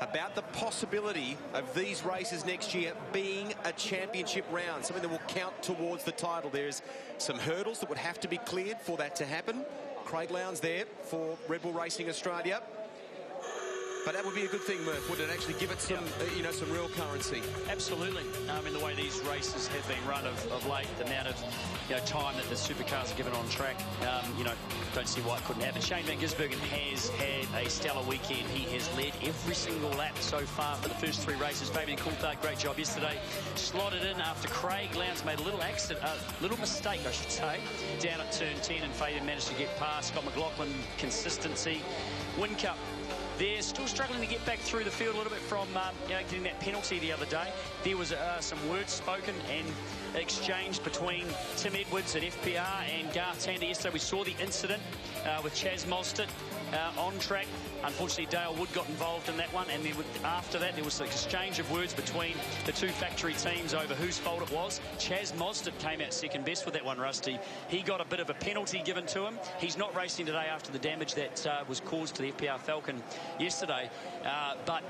about the possibility of these races next year being a championship round, something that will count towards the title. There's some hurdles that would have to be cleared for that to happen. Craig Lowndes there for Red Bull Racing Australia. But that would be a good thing, Murph, wouldn't it? Actually give it some, you know, some real currency. Absolutely. In the way these races have been run of late, the amount of time that the supercars are given on track, don't see why it couldn't happen. Shane van Gisbergen has had a stellar weekend. He has led every single lap so far for the first 3 races. Fabian Coulthard, great job yesterday. Slotted in after Craig Lowndes made a little mistake, I should say, down at turn 10, and Fabian managed to get past. Scott McLaughlin, consistency. Whincup, they're still struggling to get back through the field a little bit from getting that penalty the other day. There was some words spoken and exchanged between Tim Edwards at FPR and Garth Tander yesterday. We saw the incident with Chaz Mostert on track. Unfortunately, Dale Wood got involved in that one, and then after that there was an exchange of words between the 2 factory teams over whose fault it was. Chaz Mostert came out second best with that one, Rusty. He got a bit of a penalty given to him. He's not racing today after the damage that was caused to the FPR Falcon yesterday, but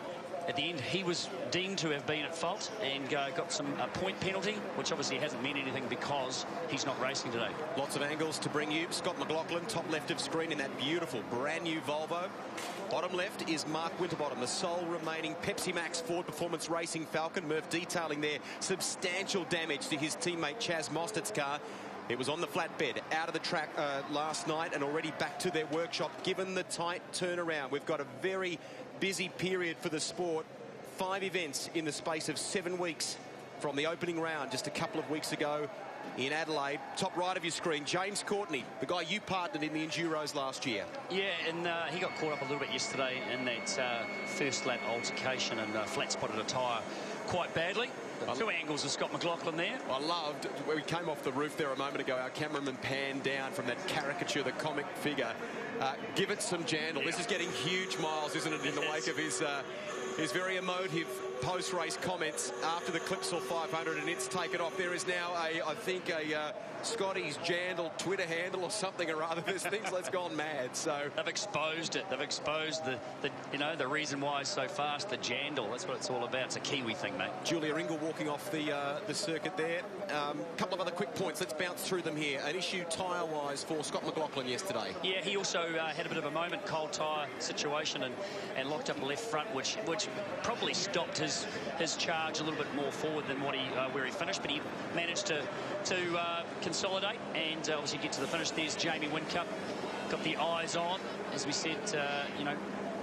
at the end, he was deemed to have been at fault and got some point penalty, which obviously hasn't meant anything because he's not racing today. Lots of angles to bring you. Scott McLaughlin, top left of screen in that beautiful brand new Volvo. Bottom left is Mark Winterbottom, the sole remaining Pepsi Max Ford Performance Racing Falcon. Murph detailing there substantial damage to his teammate Chaz Mostert's car. It was on the flatbed, out of the track last night, and already back to their workshop, given the tight turnaround. We've got a very busy period for the sport. 5 events in the space of 7 weeks from the opening round just a couple of weeks ago in Adelaide. Top right of your screen, James Courtney, the guy you partnered in the Enduros last year. Yeah, and he got caught up a little bit yesterday in that first lap altercation and flat-spotted a tyre quite badly. 2 angles of Scott McLaughlin there. I loved where we came off the roof there a moment ago. Our cameraman panned down from that caricature, the comic figure. Give it some jandle. Yeah. This is getting huge miles, isn't it, in the wake of his very emotive post-race comments after the Clipsal 500, and it's taken off. There is now I think a Scotty's Jandal Twitter handle or something or other. There's things that's gone mad. So they've exposed it. They've exposed the reason why it's so fast. The Jandal. That's what it's all about. It's a Kiwi thing, mate. Julia Ingle walking off the circuit there. A couple of other quick points. Let's bounce through them here. An issue tyre-wise for Scott McLaughlin yesterday. Yeah, he also had a bit of a moment, cold tyre situation, and locked up a left front, which probably stopped his charge a little bit more forward than what where he finished, but he managed to consolidate and obviously get to the finish. There's Jamie Whincup, got the eyes on, as we said,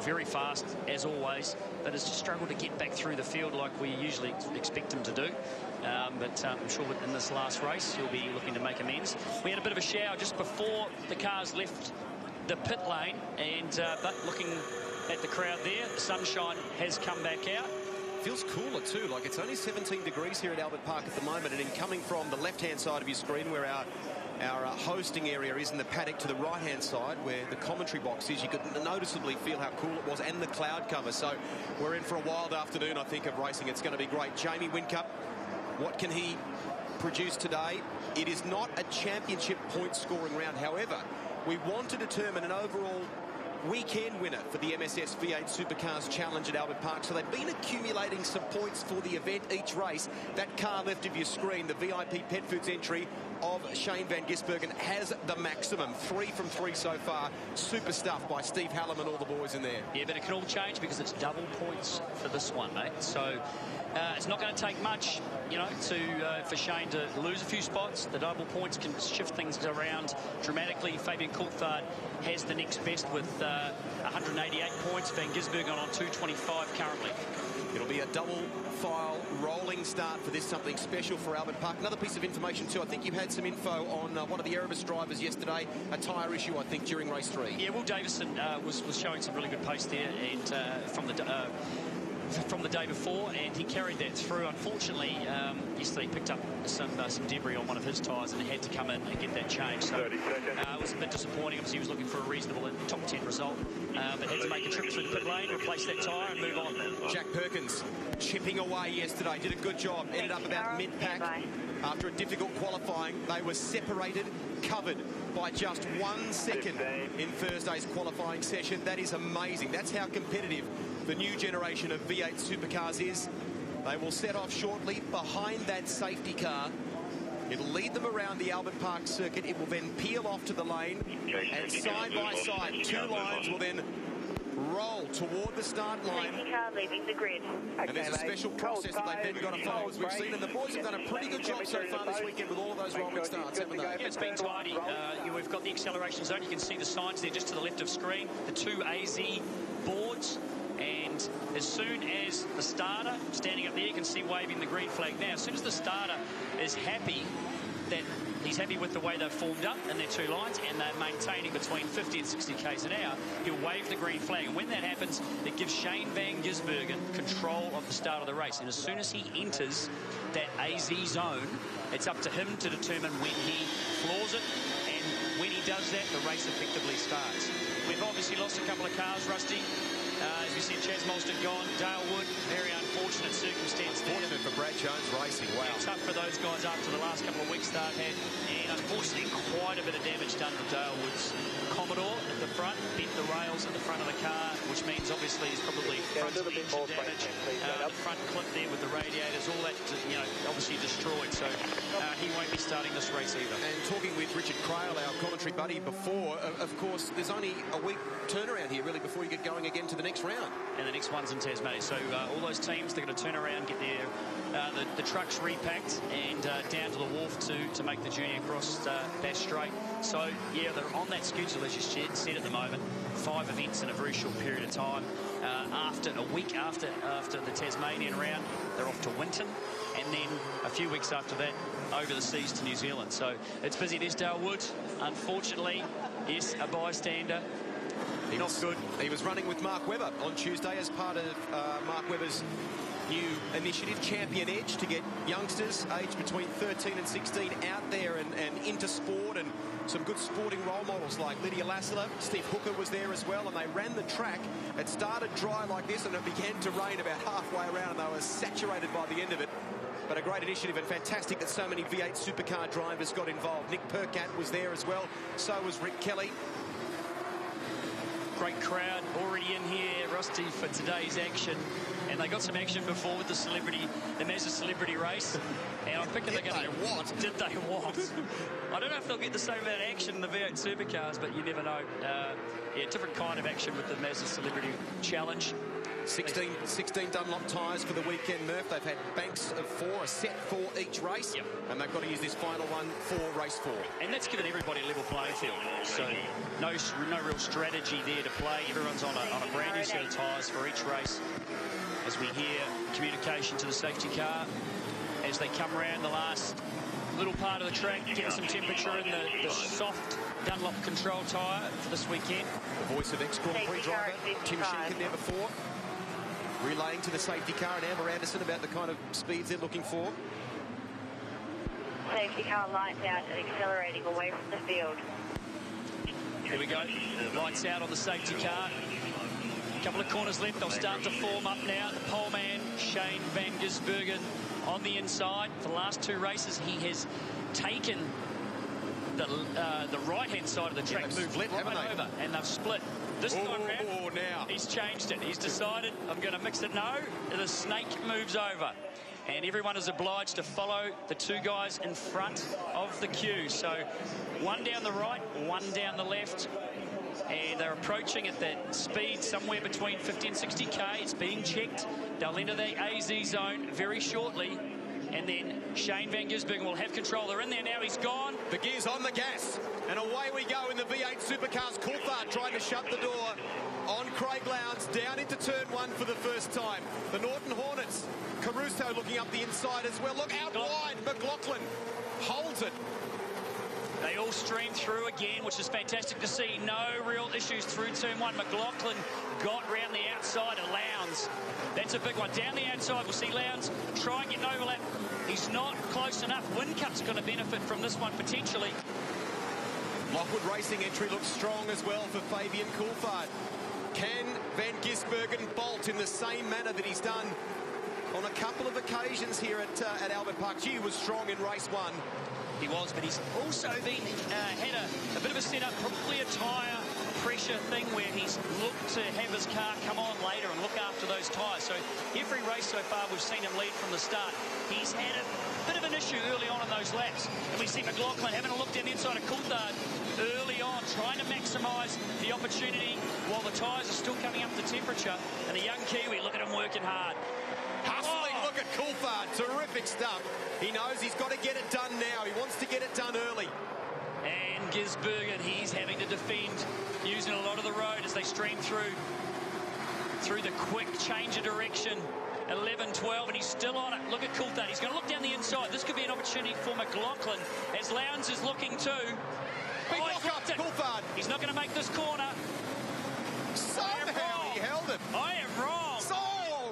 very fast as always, but has just struggled to get back through the field like we usually expect him to do. But I'm sure in this last race he'll be looking to make amends. We had a bit of a shower just before the cars left the pit lane, and but looking at the crowd there, the sunshine has come back out. Feels cooler too, like it's only 17 degrees here at Albert Park at the moment, and in coming from the left-hand side of your screen where our hosting area is in the paddock to the right-hand side where the commentary box is, you could noticeably feel how cool it was, and the cloud cover. So we're in for a wild afternoon, I think, of racing. It's going to be great. Jamie Whincup, what can he produce today? It is not a championship point scoring round. However, we want to determine an overall weekend winner for the MSS V8 Supercars Challenge at Albert Park. So they've been accumulating some points for the event each race. That car left of your screen, the VIP Pet Foods entry of Shane van Gisbergen, has the maximum. 3 from 3 so far. Super stuff by Steve Hallam and all the boys in there. Yeah, but it can all change because it's double points for this one, mate. So it's not going to take much, for Shane to lose a few spots. The double points can shift things around dramatically. Fabian Coulthard has the next best with 188 points. Van Gisbergen on 225 currently. It'll be a double file rolling start for this, something special for Albert Park. Another piece of information too, I think you had some info on one of the Erebus drivers yesterday, a tyre issue I think during race 3. Yeah, Will Davison was showing some really good pace there, and from the day before, and he carried that through. Unfortunately, yesterday he picked up some debris on one of his tyres and had to come in and get that changed. So it was a bit disappointing. Obviously, he was looking for a reasonable top 10 result, but had to make a trip through the pit lane, replace that tyre and move on. Jack Perkins chipping away yesterday, did a good job, ended up about mid-pack. After a difficult qualifying, they were separated, covered by just 1 second in Thursday's qualifying session. That is amazing. That's how competitive the new generation of V8 supercars is. They will set off shortly behind that safety car. It'll lead them around the Albert Park circuit. It will then peel off to the lane, and side by side, two lines will then roll toward the start line. Safety car leaving the grid. And there's a special process that they've then got to follow, as we've seen. And the boys have done a pretty good job so far this weekend with all of those rolling starts, haven't they? Yeah, it's been tidy. We've got the acceleration zone. You can see the signs there just to the left of screen. The two AZ boards. And as soon as the starter, standing up there, you can see waving the green flag now. As soon as the starter is happy that he's happy with the way they've formed up in their two lines and they're maintaining between 50 and 60 k's an hour, he'll wave the green flag. And when that happens, it gives Shane van Gisbergen control of the start of the race. And as soon as he enters that AZ zone, it's up to him to determine when he floors it. And when he does that, the race effectively starts. We've obviously lost a couple of cars, Rusty. As we said, Chaz Molston gone, Dale Wood, very unfortunate circumstance there. Unfortunate for Brad Jones Racing, wow. Yeah, tough for those guys after the last couple of weeks they've had. And unfortunately, quite a bit of damage done to Dale Wood's Commodore at the front, bent the rails at the front of the car, which means obviously he's probably front engine damage. The front clip there with the radiators, all that, you know, obviously destroyed. So he won't be starting this race either. And talking with Richard Crail, our commentary buddy before, of course, there's only a week turnaround here, really, before you get going again to the next round. And the next one's in Tasmania. So all those teams, they're going to turn around, get their the trucks repacked and down to the wharf to make the journey across Bass Strait. So, yeah, they're on that schedule, as you said at the moment. 5 events in a very short period of time. After a week after the Tasmanian round, they're off to Winton. And then a few weeks after that, over the seas to New Zealand. So it's busy. There's Dale Wood. Unfortunately, yes, a bystander. Not good. He was running with Mark Webber on Tuesday as part of Mark Webber's new initiative, Champion Edge, to get youngsters aged between 13 and 16 out there and into sport, and some good sporting role models like Lydia Lassiter. Steve Hooker was there as well, and they ran the track. It started dry like this, and it began to rain about halfway around, and they were saturated by the end of it. But a great initiative, and fantastic that so many V8 supercar drivers got involved. Nick Percat was there as well. So was Rick Kelly. Great crowd already in here, Rusty, for today's action. And they got some action before with the Mazda Celebrity race. And I'm thinking they're going to get what? Did they what? I don't know if they'll get the same amount of action in the V8 supercars, but you never know. Yeah, different kind of action with the Mazda Celebrity Challenge. 16 Dunlop tyres for the weekend, Murph. They've had banks of 4, a set for each race. Yep. And they've got to use this final one for race 4. And that's given everybody a level playing field. So no real strategy there to play. Everyone's on a brand new set of tyres for each race. As we hear communication to the safety car as they come around the last little part of the track, getting some temperature in the soft Dunlop control tyre for this weekend. The voice of ex-Grand Prix driver Tim Schenken there before, relaying to the safety car and Amber Anderson about the kind of speeds they're looking for. Safety car lights out and accelerating away from the field. Here we go. Lights out on the safety car. A couple of corners left. They'll start to form up now. The pole man, Shane van Gisbergen, on the inside. For the last 2 races, he has taken the right-hand side of the track, moved right over, and they've split. This time round, now he's changed it. He's decided, I'm going to mix it. No, the snake moves over. And everyone is obliged to follow the 2 guys in front of the queue. So 1 down the right, 1 down the left. And they're approaching at that speed somewhere between 50 and 60 k. It's being checked. They'll enter the AZ zone very shortly. And then Shane van Gisbergen will have control. They're in there now. He's gone. The gear's on the gas. And away we go in the V8 Supercars. Coulthard trying to shut the door on Craig Lowndes. Down into turn 1 for the first time. The Norton Hornets. Caruso looking up the inside as well. Look out wide. McLaughlin holds it. They all stream through again, which is fantastic to see. No real issues through turn 1. McLaughlin got round the outside of Lowndes. That's a big one. Down the outside, we'll see Lowndes try and get an overlap. He's not close enough. Whincutt's going to benefit from this one potentially. Lockwood Racing entry looks strong as well for Fabian Coulthard. Can Van Gisbergen bolt in the same manner that he's done on a couple of occasions here at Albert Park? He was strong in race 1. He was, but he's also been had a bit of a setup, probably a tyre pressure thing where he's looked to have his car come on later and look after those tyres. So every race so far we've seen him lead from the start. He's had a bit of an issue early on in those laps. And we see McLaughlin having a look down the inside of Coulthard early on, trying to maximise the opportunity while the tyres are still coming up to temperature. And the young Kiwi, look at him working hard. Hustling, look at Coulthard, terrific stuff. He knows he's got to get it done now. He wants to get it done early. And Gisbergen, he's having to defend, using a lot of the road as they stream through the quick change of direction. 11-12, and he's still on it. Look at Coulthard. He's going to look down the inside. This could be an opportunity for McLaughlin, as Lowndes is looking too. Big lock up, Coulthard. He's not going to make this corner. Somehow he held it. I am wrong. So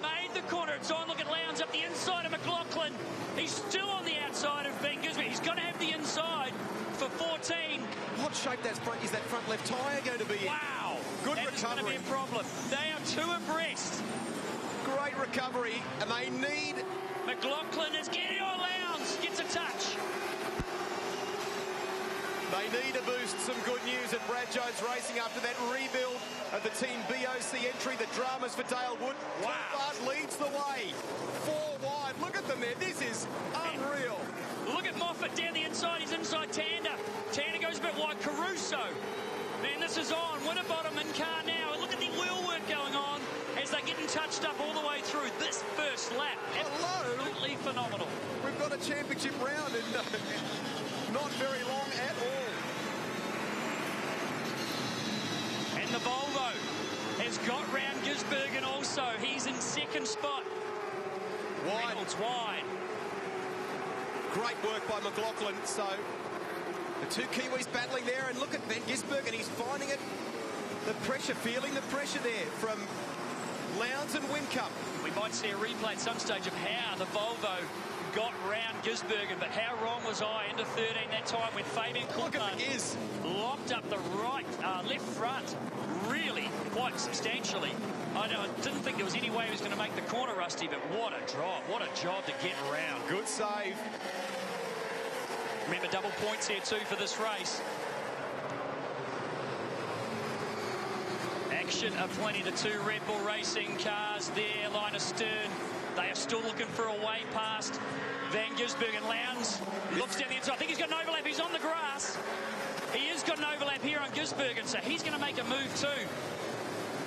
made the corner. It's on. Look at Lowndes up the inside of McLaughlin. He's still on the outside of Ben Gisbergen. He's going to have the inside for 14. What shape is that front left tyre going to be in? Wow. Good that recovery. Is going to be a problem. They are two abreast. Great recovery, and they need... McLaughlin is getting on. Lowndes gets a touch. They need to boost. Some good news at Brad Jones Racing after that rebuild of the Team BOC entry. The dramas for Dale Wood. Wow. Coulthard leads the way. 4 wide. Look at them there. This is unreal. Look at Moffat down the inside. He's inside Tander. Tander goes a bit wide. Caruso. Man, this is on. Winterbottom in car now. And look at the wheel work going on as they're getting touched up all the way through this first lap. Hello. Absolutely phenomenal. We've got a championship round and not very long at all. And the Volvo has got round Gisbergen also. He's in second spot. Wide. Reynolds wide. Great work by McLaughlin. So the two Kiwis battling there, and look at Ben Gisbergen. He's finding it. The pressure, feeling the pressure there from Lowndes and Whincup. We might see a replay at some stage of how the Volvo got round Gisbergen, but how wrong was I into 13 that time when Fabian Coulthard locked up the left front really quite substantially. I didn't think there was any way he was going to make the corner, Rusty, but what a drop, what a job to get around. Good save. Remember, double points here too for this race. Action aplenty, the two Red Bull Racing cars there, line astern. They are still looking for a way past Van Gisbergen. Lowndes looks down the inside. I think he's got an overlap. He's on the grass. He has got an overlap here on Gisbergen, so he's going to make a move too.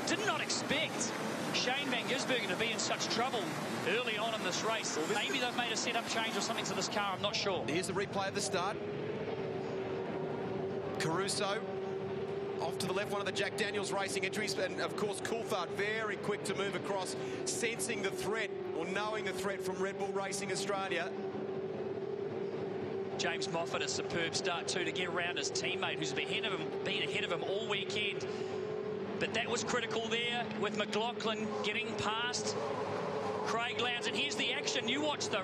Did not expect Shane Van Gisbergen to be in such trouble early on in this race. Maybe they've made a setup change or something to this car. I'm not sure. Here's the replay of the start. Caruso off to the left, one of the Jack Daniels Racing entries, and of course Coulthard very quick to move across, sensing the threat or knowing the threat from Red Bull Racing Australia. James Moffat, a superb start too to get around his teammate who's been ahead of him all weekend. But that was critical there with McLaughlin getting past Craig Lowndes. And here's the action. You watch the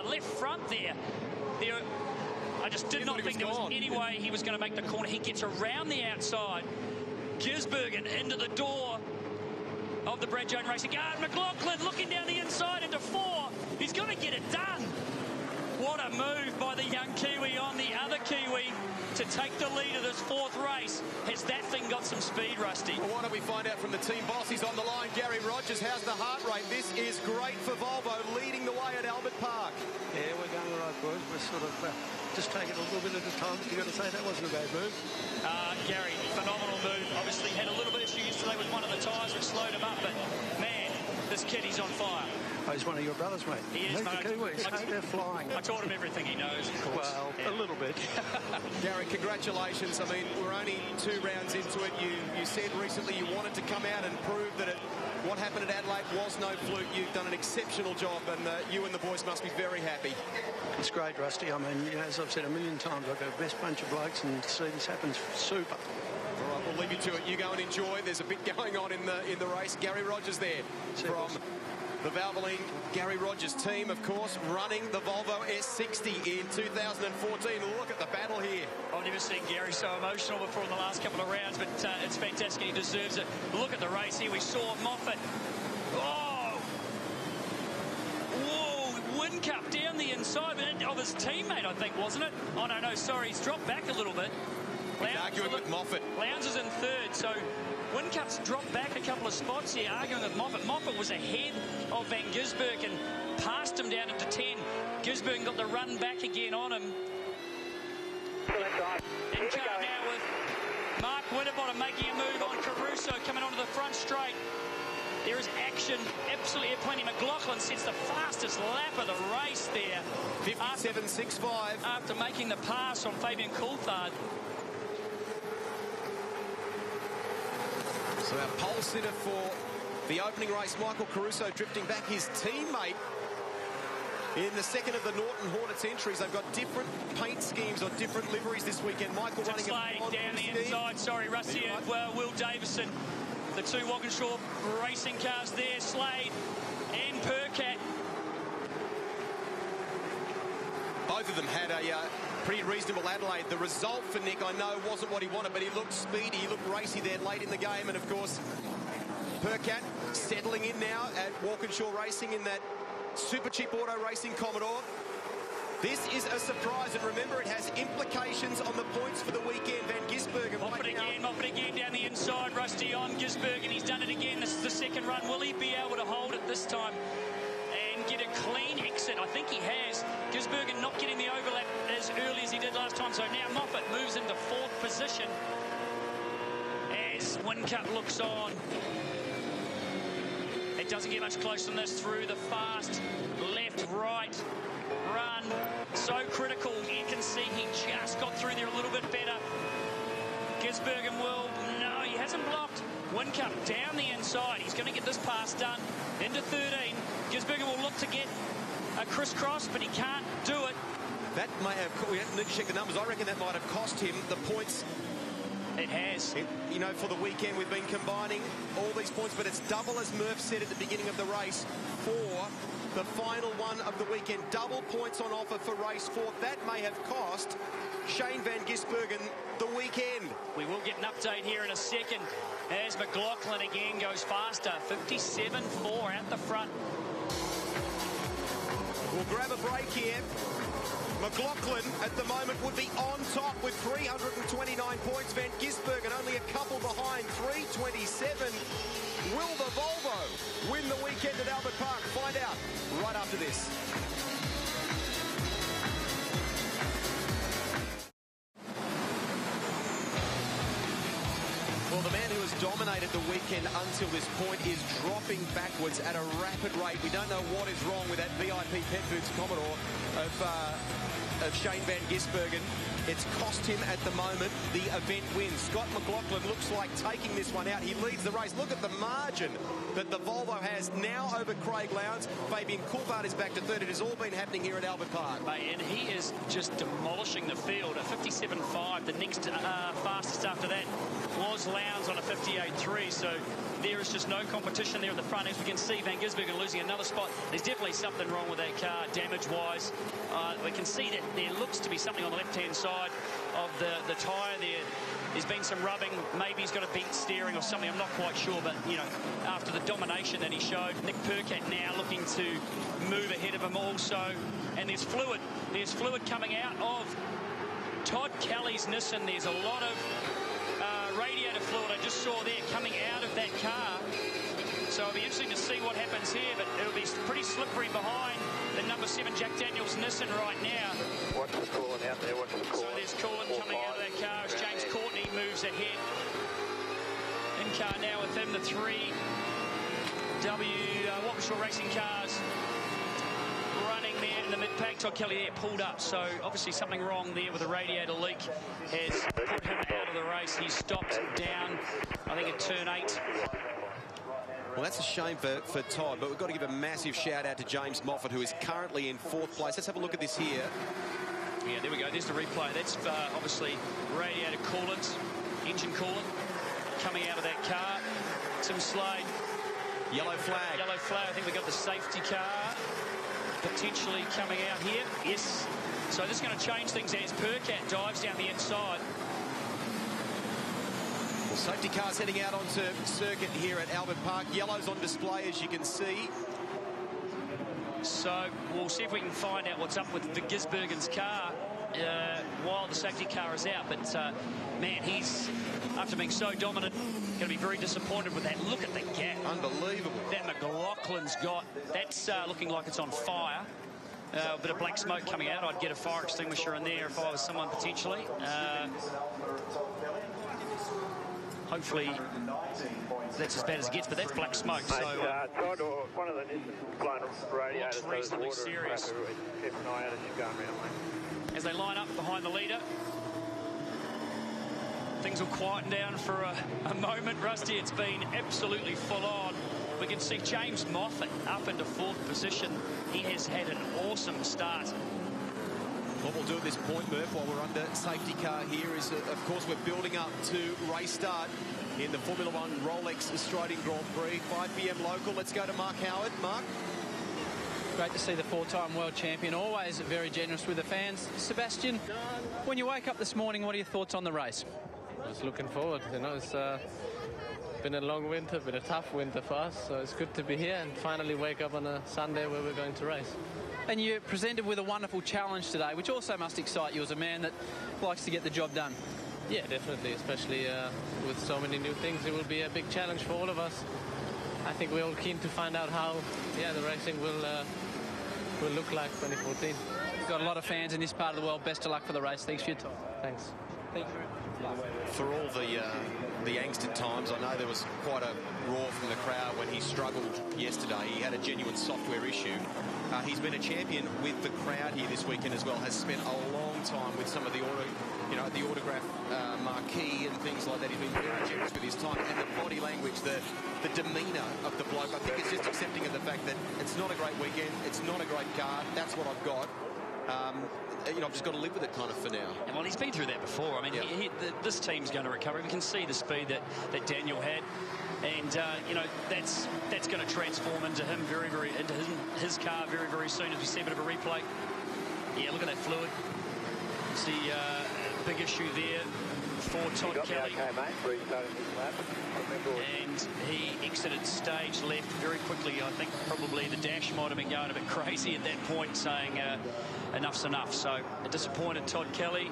left front there. I just did not think there was any way he was going to make the corner. He gets around the outside. Gisbergen into the door of the Brad Jones Racing car. McLaughlin looking down the inside into 4. He's going to get it done. What a move by the young Kiwi on the other Kiwi to take the lead of this 4th race. Has that thing got some speed, Rusty? Well, why don't we find out from the team boss? He's on the line, Gary Rogers. How's the heart rate? This is great for Volvo, leading the way at Albert Park. Yeah, we're going right, boys. We're sort of just taking a little bit at a time. You've got to say that wasn't a bad move. Gary, phenomenal move. Obviously had a little bit of issue yesterday with one of the tyres which slowed him up, but man, this kid, he's on fire. Oh, he's one of your brothers, mate. He is, mate. The Kiwis, they're flying. I taught him everything he knows, of course. Well, yeah. a little bit. Gary, congratulations. I mean, we're only 2 rounds into it. You said recently you wanted to come out and prove that what happened at Adelaide was no fluke. You've done an exceptional job, and you and the boys must be very happy. It's great, Rusty. I mean, as I've said a million times, I've got the best bunch of blokes, and to see this happens, super. All right, we'll leave you to it. You go and enjoy. There's a bit going on in the race. Gary Rogers there from the Valvoline Gary Rogers team, of course, running the Volvo S60 in 2014. Look at the battle here. I've never seen Gary so emotional before in the last couple of rounds, but it's fantastic. He deserves it. Look at the race here. We saw Moffat. Oh! Whoa! Whincup down the inside of his teammate, I think, wasn't it? Oh, no, sorry. He's dropped back a little bit. He's arguing with Moffat. Lowndes is in third, so Whincup's dropped back a couple of spots here, arguing with Moffat. Moffat was ahead of Van Gisbergen, passed him down into 10. Gisbergen got the run back again on him. In car now with Mark Winterbottom making a move on Caruso, coming onto the front straight. There is action, absolutely plenty. McLaughlin sets the fastest lap of the race there. 57.65. After making the pass on Fabian Coulthard. So our pole sitter for the opening race, Michael Caruso, drifting back his teammate in the second of the Norton Hornets entries. They've got different paint schemes or different liveries this weekend. Michael running Slade down the inside. Sorry, Rusty. Will Davison. The two Walkinshaw racing cars there. Slade and Percat. Both of them had a pretty reasonable Adelaide. The result for Nick, I know, wasn't what he wanted, but he looked speedy, he looked racy there late in the game. And, of course, Percat settling in now at Walkinshaw Racing in that Super Cheap Auto Racing Commodore. This is a surprise, and remember, it has implications on the points for the weekend. Van Gisbergen. Moffat again down the inside. Rusty on Gisbergen. He's done it again. This is the second run. Will he be able to hold it this time and get a clean exit? I think he has. Gisbergen not getting the overlap as early as he did last time. So now Moffat moves into fourth position as Whincup looks on. It doesn't get much closer than this through the fast left-right run. So critical. You can see he just got through there a little bit better. Gisbergen will. No, he hasn't blocked. Whincup down the inside. He's going to get this pass done into 13. Gisbergen will look to get a crisscross, but he can't do it. That may have. We need to check the numbers. I reckon that might have cost him the points. It has. You know, for the weekend, we've been combining all these points, but it's double, as Murph said at the beginning of the race, for the final one of the weekend. Double points on offer for race 4. That may have cost Shane Van Gisbergen the weekend. We will get an update here in a second as McLaughlin again goes faster. 57.4 at the front. We'll grab a break here. McLaughlin at the moment would be on top with 329 points. Van Gisbergen only a couple behind, 327. Will the Volvo win the weekend at Albert Park? Find out right after this. Well, the man who has dominated the weekend until this point is dropping backwards at a rapid rate. We don't know what is wrong with that VIP Pet Foods Commodore of Shane Van Gisbergen. It's cost him at the moment the event win. Scott McLaughlin looks like taking this one out. He leads the race. Look at the margin that the Volvo has now over Craig Lowndes. Fabian Coulthard is back to third. It has all been happening here at Albert Park. And he is just demolishing the field. A 57.5. The next fastest after that was Lowndes on a 58.3. So there is just no competition there at the front. As we can see, Van Gisbergen losing another spot. There's definitely something wrong with that car, damage-wise. We can see that there looks to be something on the left-hand side of the tyre there. There's been some rubbing. Maybe he's got a bent steering or something. I'm not quite sure. But, you know, after the domination that he showed, Nick Percat now looking to move ahead of him also. And there's fluid. There's fluid coming out of Todd Kelly's Nissan. There's a lot of radiator fluid I just saw there coming out of that car. So it'll be interesting to see what happens here, but it'll be pretty slippery behind the number 7 Jack Daniels Nissan right now. Watch the coolant out there, watch the coolant. So there's coolant coming out of that car as James Courtney moves ahead. In car now with him, the 3 Walkinshaw Racing cars running there in the mid-pack. Todd Kelly there pulled up, so obviously something wrong there with the radiator leak has put him out of the race. He stopped down, I think, at turn 8. Well, that's a shame for Todd, but we've got to give a massive shout out to James Moffat, who is currently in 4th place. Let's have a look at this here. Yeah, there we go. There's the replay. That's obviously radiator coolant, engine coolant coming out of that car. Tim Slade. Yellow flag. Yellow flag. I think we got the safety car potentially coming out here. Yes. So this is going to change things as Percat dives down the inside. Well, safety cars heading out onto circuit here at Albert Park. Yellow's on display, as you can see. So we'll see if we can find out what's up with the Gisbergen's car. while the safety car is out. But, man, he's, after being so dominant, going to be very disappointed with that. Look at the gap. Unbelievable. That McLaughlin's got. That's looking like it's on fire. A bit of black smoke coming out. I'd get a fire extinguisher in there if I was someone potentially. Hopefully that's as bad as it gets, but that's black smoke. So one of the blown radiators. looks reasonably serious. Keep an eye out as you're going around, mate. As they line up behind the leader, things will quieten down for a moment. Rusty, it's been absolutely full on. We can see James Moffat up into 4th position. He has had an awesome start. What we'll do at this point, Murph, while we're under safety car here is, of course, we're building up to race start in the Formula One Rolex Australian Grand Prix. 5 p.m. local. Let's go to Mark Howard. Mark? Great to see the 4-time world champion, always very generous with the fans. Sebastian, when you wake up this morning, what are your thoughts on the race? I was looking forward. You know, it's been a long winter, been a tough winter for us, so it's good to be here and finally wake up on a Sunday where we're going to race. And you're presented with a wonderful challenge today, which also must excite you as a man that likes to get the job done. Yeah, definitely, especially with so many new things. It will be a big challenge for all of us. I think we're all keen to find out how, the racing will look like 2014. You've got a lot of fans in this part of the world. Best of luck for the race. Thanks for your time. Thanks. Thank you. For all the angst at times, I know there was quite a roar from the crowd when he struggled yesterday. He had a genuine software issue. He's been a champion with the crowd here this weekend as well. Has spent a long time with some of the autograph marquee and things like that. He's been very generous with his time, and the body language, the demeanour of the bloke. I think it's just accepting of the fact that it's not a great weekend, it's not a great card. That's what I've got. I've just got to live with it kind of for now. And well, he's been through that before. I mean, this team's going to recover. We can see the speed that Daniel had. And, that's going to transform into him into his car very, very soon as we see a bit of a replay. Yeah, look at that fluid. See big issue there for Todd Kelly. Okay, mate. Restarting his lap. And he exited stage left very quickly. I think probably the dash might have been going a bit crazy at that point, saying enough's enough. So a disappointed Todd Kelly.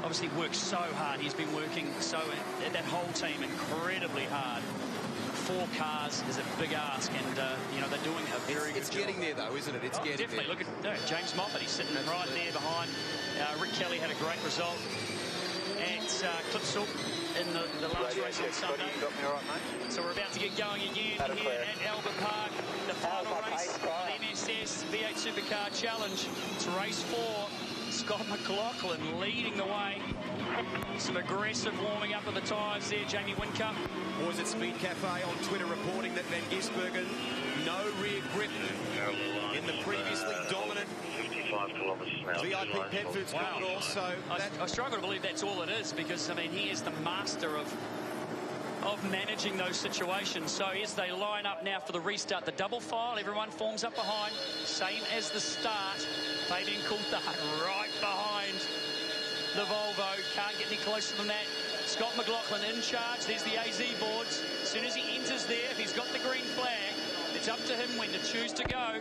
Obviously worked so hard. He's been working that whole team incredibly hard. 4 cars is a big ask, and they're doing a very good job. It's getting there though, isn't it? It's getting definitely there. Look at James Moffat. He's sitting right there behind. Rick Kelly had a great result at Clipsal in the last race on Sunday. You got me all right, mate? So we're about to get going again here at Albert Park. The final race of the MSS V8 Supercar Challenge. It's race 4. Scott McLaughlin leading the way. Some aggressive warming up of the tyres there, Jamie Whincup. Boys at Speed Cafe on Twitter reporting that Van Gisbergen, no rear grip in the previously dominant VIP Pet Foods Commodore. So I struggle to believe that's all it is, because, I mean, he is the master of managing those situations. So as they line up now for the restart, the double file, everyone forms up behind. Same as the start. Fabian Coulthard right behind the Volvo. Can't get any closer than that. Scott McLaughlin in charge. There's the AZ boards. As soon as he enters there, if he's got the green flag, it's up to him when to choose to go.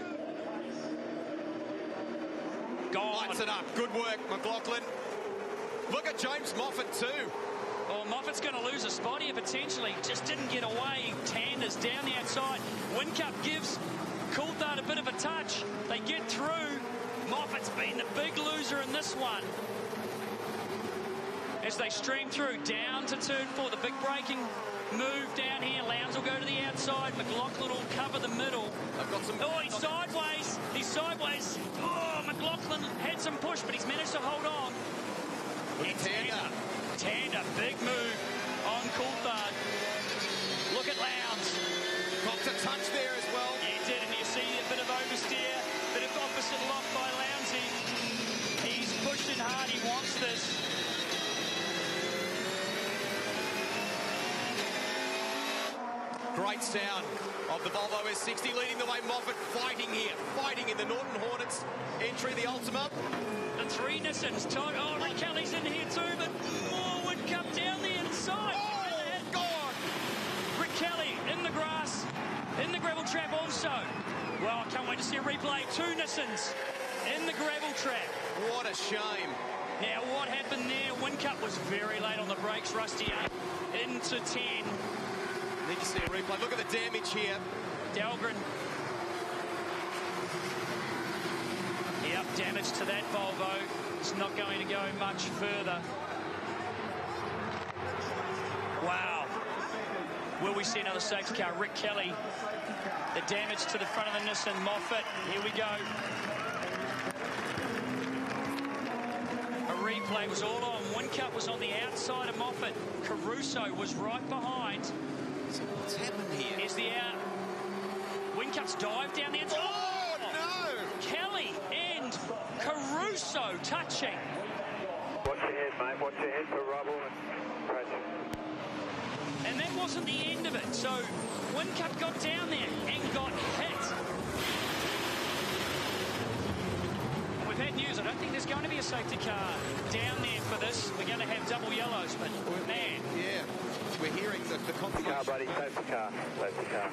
Gone. Lights it up. Good work, McLaughlin. Look at James Moffat too. Well, Moffat's going to lose a spot here potentially. Just didn't get away. Tanders down the outside. Whincup gives Coulthard a bit of a touch. They get through. Moffat's been the big loser in this one. As they stream through down to turn 4, the big braking move down here. Lowndes will go to the outside. McLaughlin will cover the middle. Oh, he's sideways. He's sideways. Oh, McLaughlin had some push, but he's managed to hold on. Tander, big move on Coulthard. Look at Lowndes. Copped a touch there as well. Yeah, he did, and you see a bit of oversteer, bit of opposite lock by Lowndesy. He's pushing hard, he wants this. Great sound of the Volvo S60 leading the way. Moffat fighting here, fighting in the Norton Hornets entry, the Ultima. The 3 Nissans. Oh, Rick Kelly's in here too, but Whincup down the inside. Oh, God! Rick Kelly in the grass, in the gravel trap also. Well, I can't wait to see a replay. 2 Nissans in the gravel track. What a shame. Now, what happened there? Whincup was very late on the brakes. Rusty into 10. Need to see a replay. Look at the damage here. Dahlgren. Yep, damage to that Volvo. It's not going to go much further. Wow. Will we see another safety car? Rick Kelly. The damage to the front of the Nissan Moffat. Here we go. A replay was all on. Whincup was on the outside of Moffat. Caruso was right behind. So what's happened here? Here's the out. Whincup's dive down the inside. Oh, no! Kelly and Caruso touching. Watch your head, mate. Watch your head for rubble and pressure. And that wasn't the end of it. So Whincup got down there and got hit. And we've had news. I don't think there's going to be a safety car down there for this. We're going to have double yellows, but man. Yeah, we're hearing the confirmation. Car, buddy. Safety car. Safety car.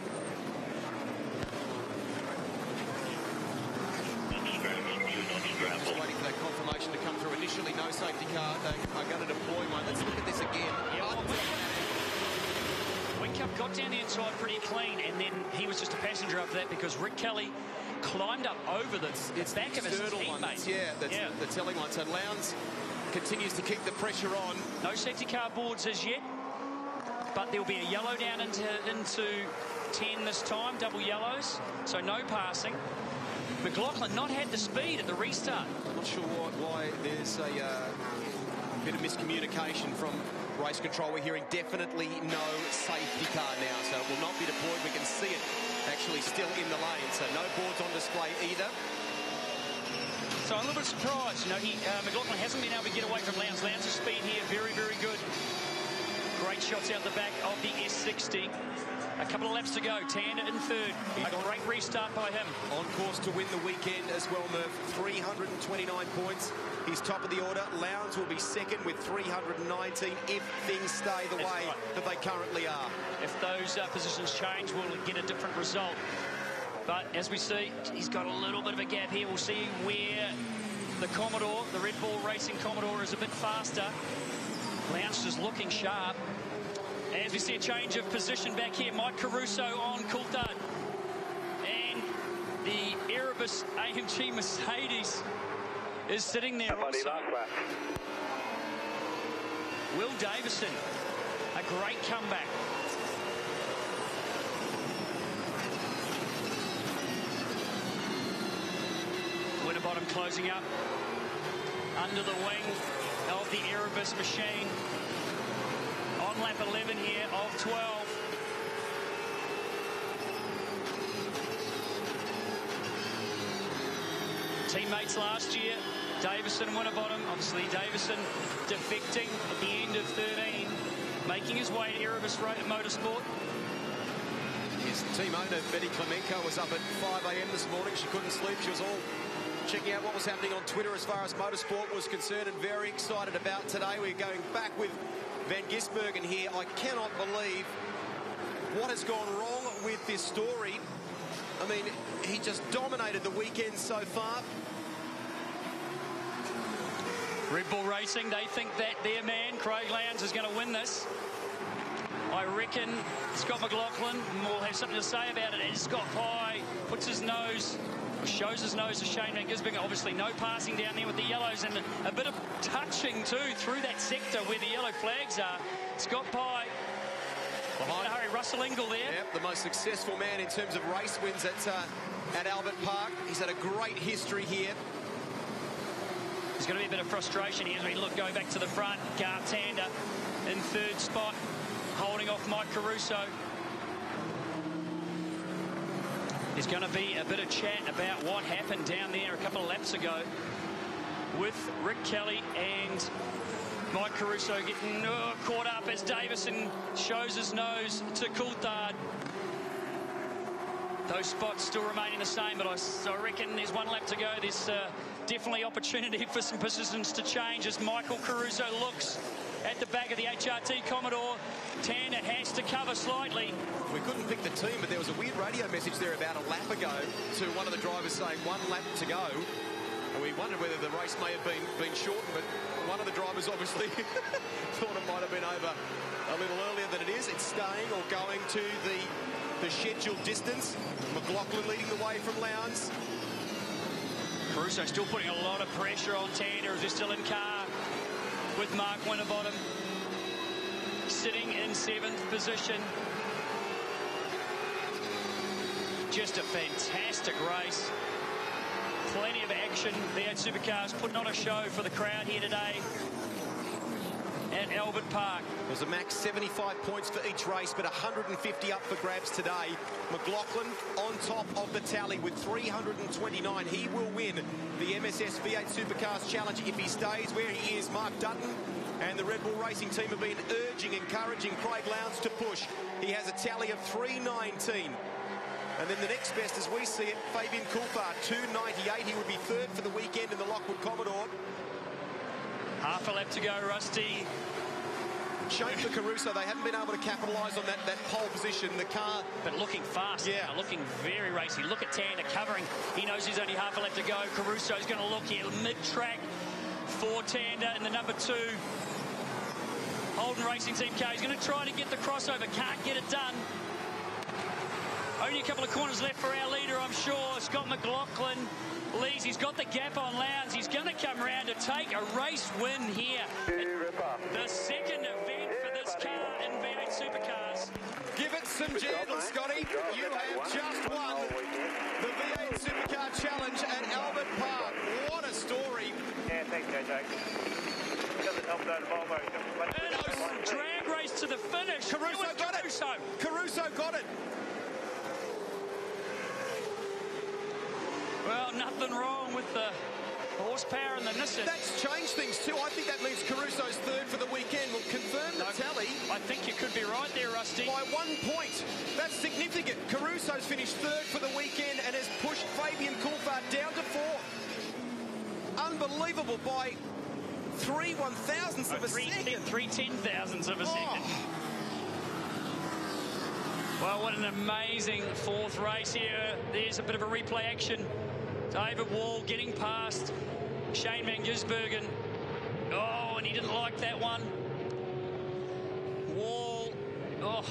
Just waiting for that confirmation to come through. Initially, no safety car. They are going to deploy one. Let's look at this again. Whincup got down the inside pretty clean, and then he was just a passenger after that because Rick Kelly climbed up over the back of his teammate. Yeah, that's the telling one. So Lowndes continues to keep the pressure on. No safety car boards as yet, but there'll be a yellow down into 10 this time, double yellows, so no passing. McLaughlin not had the speed at the restart. I'm not sure why there's a bit of miscommunication from race control. We're hearing definitely no safety car now, so it will not be deployed. We can see it actually still in the lane, so no boards on display either. So I'm a little bit surprised. You know, McLaughlin hasn't been able to get away from Lowndes. Lowndes' speed here, very, very good. Great shots out the back of the S60. A couple of laps to go. Tander in third. A great restart by him. On course to win the weekend as well, Murph. 329 points. He's top of the order. Lowndes will be second with 319 if things stay the way that they currently are. If those positions change, we'll get a different result. But as we see, he's got a little bit of a gap here. We'll see where the Commodore, the Red Bull Racing Commodore, is a bit faster. Lowndes is looking sharp. As we see a change of position back here, Mike Caruso on Coulthard. And the Erebus AMG Mercedes is sitting there also. Will Davison, a great comeback. Winterbottom closing up under the wing of the Erebus machine. On lap 11 here of 12. Teammates last year, Davison, Winterbottom. Obviously Davison defecting at the end of 13, making his way to Erebus Motorsport. His team owner, Betty Klemenko, was up at 5 a.m. this morning. She couldn't sleep. She was all checking out what was happening on Twitter as far as motorsport was concerned, and very excited about today. We're going back with Van Gisbergen here. I cannot believe what has gone wrong with this story. I mean, he just dominated the weekend so far. Red Bull Racing, they think that their man, Craig Lowndes, is going to win this. I reckon Scott McLaughlin will have something to say about it. And Scott Pye puts his nose, shows his nose to Shane Van Gisbergen. Obviously no passing down there with the yellows, and a bit of touching too through that sector where the yellow flags are. Scott Pye behind Harry Russell Ingall there. Yep, the most successful man in terms of race wins at Albert Park. He's had a great history here. There's going to be a bit of frustration here as we look, go back to the front. Gar Tander in third spot, holding off Mike Caruso. There's going to be a bit of chat about what happened down there a couple of laps ago with Rick Kelly and Mike Caruso getting caught up as Davison shows his nose to Coulthard. Those spots still remaining the same, but I reckon there's one lap to go. There's definitely opportunity for some positions to change as Michael Caruso looks at the back of the HRT Commodore. Tander has to cover slightly. We couldn't pick the team, but there was a weird radio message there about a lap ago to one of the drivers saying 1 lap to go. And we wondered whether the race may have been shortened, but one of the drivers obviously thought it might have been over a little earlier than it is. It's staying or going to the scheduled distance. McLaughlin leading the way from Lowndes. Caruso still putting a lot of pressure on Tander as they're still in car with Mark Winterbottom sitting in 7th position. Just a fantastic race. Plenty of action. V8 Supercars putting on a show for the crowd here today at Albert Park. There's a max 75 points for each race, but 150 up for grabs today. McLaughlin on top of the tally with 329. He will win the MSS V8 Supercars Challenge if he stays where he is. Mark Dutton and the Red Bull Racing team have been encouraging Craig Lowndes to push. He has a tally of 319. And then the next best, as we see it, Fabian Coulthard, 298. He would be 3rd for the weekend in the Lockwood Commodore. Half a lap to go, Rusty. Shame for Caruso. They haven't been able to capitalise on that pole position. The car... But looking fast. Yeah. Looking very racy. Look at Tander covering. He knows he's only half a lap to go. Caruso's going to look here mid-track for Tander in the number 2. Holden Racing Team car. He's going to try to get the crossover. Can't get it done. Only a couple of corners left for our leader, I'm sure. Scott McLaughlin leads. He's got the gap on Lowndes. He's going to come around to take a race win here. The second event for this car in V8 Supercars. Give it some gentle, Scotty. You have just won the V8 Supercar Challenge at Albert Park. What a story. Yeah, thanks, JJ. Doesn't help though, the Volvo. Drag race to the finish. Caruso got it. Caruso got it. Well, nothing wrong with the horsepower and the Nissan. That's changed things too. I think that means Caruso's 3rd for the weekend. We'll confirm the tally. I think you could be right there, Rusty. By 1 point. That's significant. Caruso's finished 3rd for the weekend and has pushed Fabian Coulthard down to 4th. Unbelievable by 3 1/1000ths of a second. 3 10,000ths of a second. Well, what an amazing 4th race here. There's a bit of a replay action. David Wall getting past Shane Van Gisbergen. Oh, and he didn't like that one. Wall,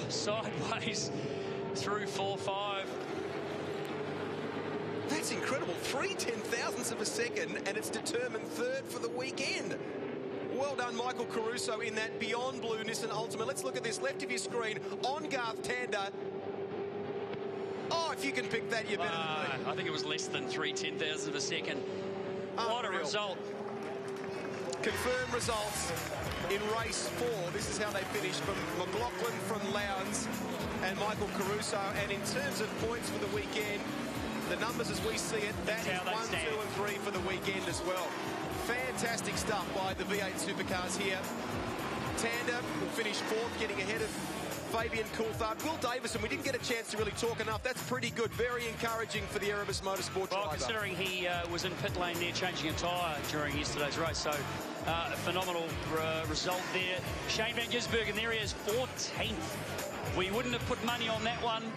sideways through 4-5. That's incredible. 3 10,000ths of a second, and it's determined 3rd for the weekend. Well done, Michael Caruso, in that Beyond Blue Nissan Ultima. Let's look at this left of your screen. On Garth Tander. Oh, if you can pick that, you're better than me. I think it was less than 3 10,000ths of a second. What a result. Confirmed results in race 4. This is how they finished from McLaughlin, from Lowndes, and Michael Caruso. And in terms of points for the weekend, the numbers as we see it, that is 1, 2 and 3 for the weekend as well. Fantastic stuff by the V8 Supercars here. Tander will finish 4th, getting ahead of Fabian Coulthard. Will Davison, we didn't get a chance to really talk enough. That's pretty good. Very encouraging for the Erebus Motorsport driver. Well, considering he was in pit lane there changing a tyre during yesterday's race, so a phenomenal result there. Shane Van Gisbergen, there he is, 14th. We wouldn't have put money on that one.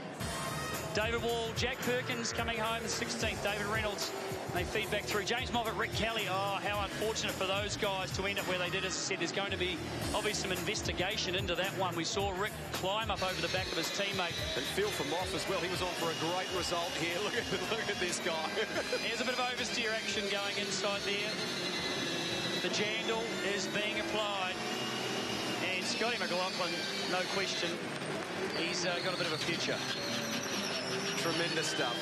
David Wall, Jack Perkins coming home 16th. David Reynolds, they feed back through. James Moffat, Rick Kelly. Oh, how unfortunate for those guys to end up where they did. As I said, there's going to be obviously some investigation into that one. We saw Rick climb up over the back of his teammate. And Phil from Moff as well. He was on for a great result here. Look at this guy. There's a bit of oversteer action going inside there. The jandal is being applied. And Scotty McLaughlin, no question, he's got a bit of a future. Tremendous stuff.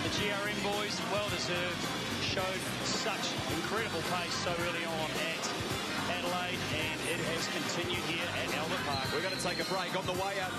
The GRM boys, well deserved, showed such incredible pace so early on at Adelaide, and it has continued here at Albert Park. We're going to take a break on the way out.